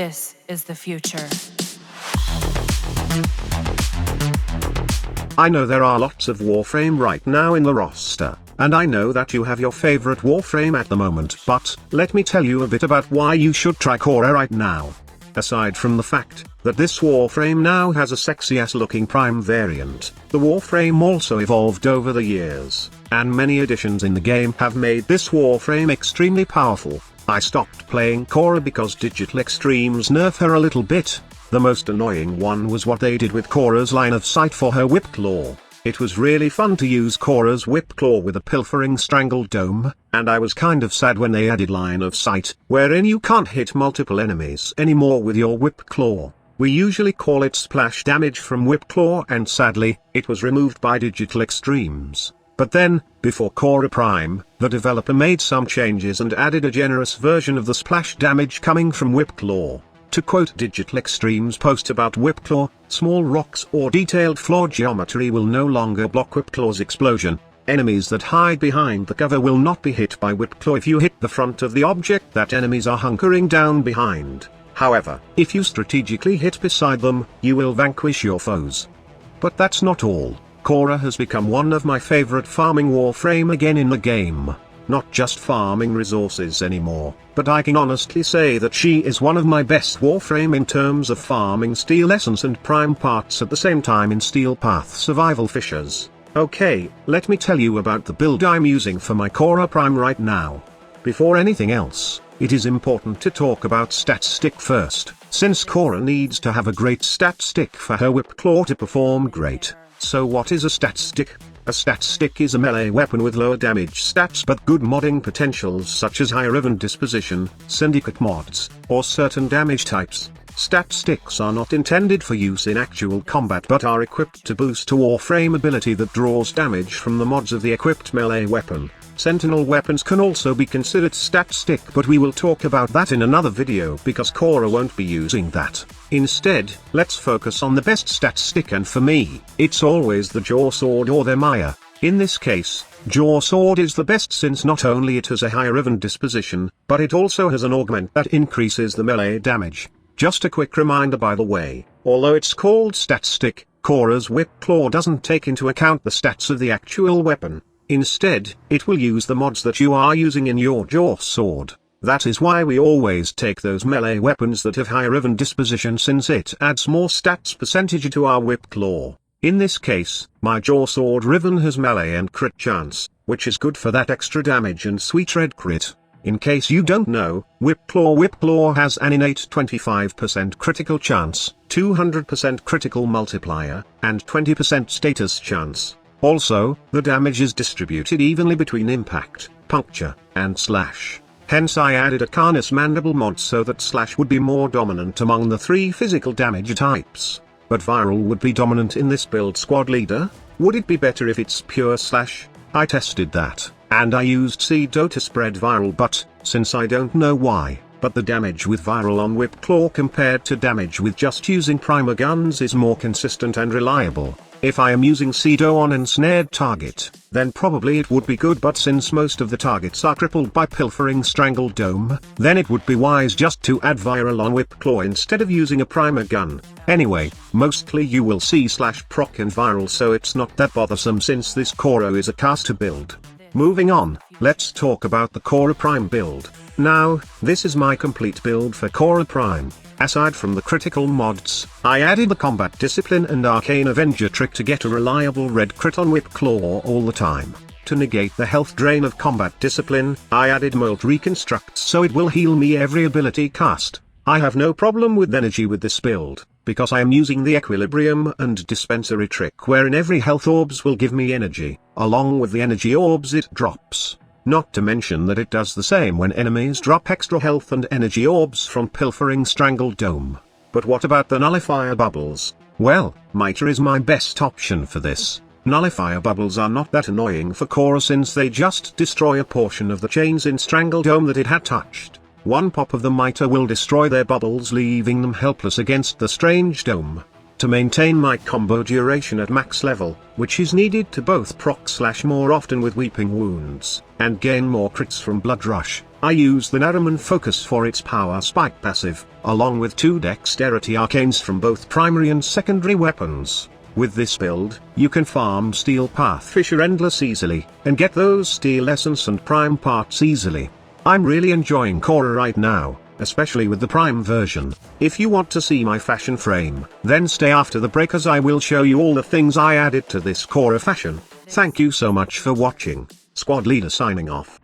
This is the future. I know there are lots of Warframe right now in the roster, and I know that you have your favorite Warframe at the moment, but let me tell you a bit about why you should try Khora right now. Aside from the fact that this Warframe now has a sexy-ass looking Prime variant, the Warframe also evolved over the years, and many additions in the game have made this Warframe extremely powerful. I stopped playing Khora because Digital Extremes nerf her a little bit. The most annoying one was what they did with Khora's line of sight for her whip claw. It was really fun to use Khora's whip claw with a pilfering strangled dome, and I was kind of sad when they added line of sight, wherein you can't hit multiple enemies anymore with your whip claw. We usually call it splash damage from whip claw, and sadly, it was removed by Digital Extremes. But then, before Khora Prime, the developer made some changes and added a generous version of the splash damage coming from whip claw. To quote Digital Extremes' post about whip claw, small rocks or detailed floor geometry will no longer block whip claw's explosion. Enemies that hide behind the cover will not be hit by whip claw if you hit the front of the object that enemies are hunkering down behind. However, if you strategically hit beside them, you will vanquish your foes. But that's not all. Khora has become one of my favorite farming Warframe again in the game. Not just farming resources anymore, but I can honestly say that she is one of my best Warframe in terms of farming steel essence and prime parts at the same time in steel path survival fissures. Okay, let me tell you about the build I'm using for my Khora Prime right now. Before anything else, it is important to talk about stat stick first, since Khora needs to have a great stat stick for her whip claw to perform great. So what is a stat stick? A stat stick is a melee weapon with lower damage stats but good modding potentials such as high riven disposition, syndicate mods, or certain damage types. Stat sticks are not intended for use in actual combat but are equipped to boost a Warframe ability that draws damage from the mods of the equipped melee weapon. Sentinel weapons can also be considered stat stick, but we will talk about that in another video because Khora won't be using that. Instead, let's focus on the best stat stick, and for me, it's always the Jaw Sword or the Maya. In this case, Jaw Sword is the best since not only it has a high riven disposition, but it also has an augment that increases the melee damage. Just a quick reminder by the way, although it's called stat stick, Khora's whip claw doesn't take into account the stats of the actual weapon. Instead, it will use the mods that you are using in your Jaw Sword. That is why we always take those melee weapons that have high riven disposition, since it adds more stats percentage to our whip claw. In this case, my Jaw Sword riven has melee and crit chance, which is good for that extra damage and sweet red crit. In case you don't know, whip claw has an innate 25% critical chance, 200% critical multiplier, and 20% status chance. Also, the damage is distributed evenly between impact, puncture, and slash. Hence I added a Carnus Mandible mod so that slash would be more dominant among the three physical damage types. But viral would be dominant in this build, squad leader. Would it be better if it's pure slash? I tested that, and I used Cedo to spread viral, but, since I don't know why, but the damage with viral on whip claw compared to damage with just using primer guns is more consistent and reliable. If I am using Cedo on ensnared target, then probably it would be good, but since most of the targets are crippled by pilfering strangled dome, then it would be wise just to add viral on whip claw instead of using a primer gun. Anyway, mostly you will see slash proc and viral, so it's not that bothersome since this Khora is a caster build. Moving on, let's talk about the Khora Prime build. Now, this is my complete build for Khora Prime. Aside from the critical mods, I added the combat discipline and arcane avenger trick to get a reliable red crit on whip claw all the time. To negate the health drain of combat discipline, I added molt reconstruct so it will heal me every ability cast. I have no problem with energy with this build, because I am using the equilibrium and dispensary trick wherein every health orbs will give me energy, along with the energy orbs it drops. Not to mention that it does the same when enemies drop extra health and energy orbs from pilfering strangled dome. But what about the nullifier bubbles? Well, Mitre is my best option for this. Nullifier bubbles are not that annoying for Khora since they just destroy a portion of the chains in strangled dome that it had touched. One pop of the Mitre will destroy their bubbles, leaving them helpless against the strange dome. To maintain my combo duration at max level, which is needed to both proc slash more often with weeping wounds, and gain more crits from blood rush, I use the Nariman Focus for its power spike passive, along with 2 dexterity arcanes from both primary and secondary weapons. With this build, you can farm Steel Pathfisher endless easily, and get those Steel Essence and Prime parts easily. I'm really enjoying Khora right now, especially with the Prime version. If you want to see my fashion frame, then stay after the break as I will show you all the things I added to this Khora fashion. Thank you so much for watching. Squad Leader signing off.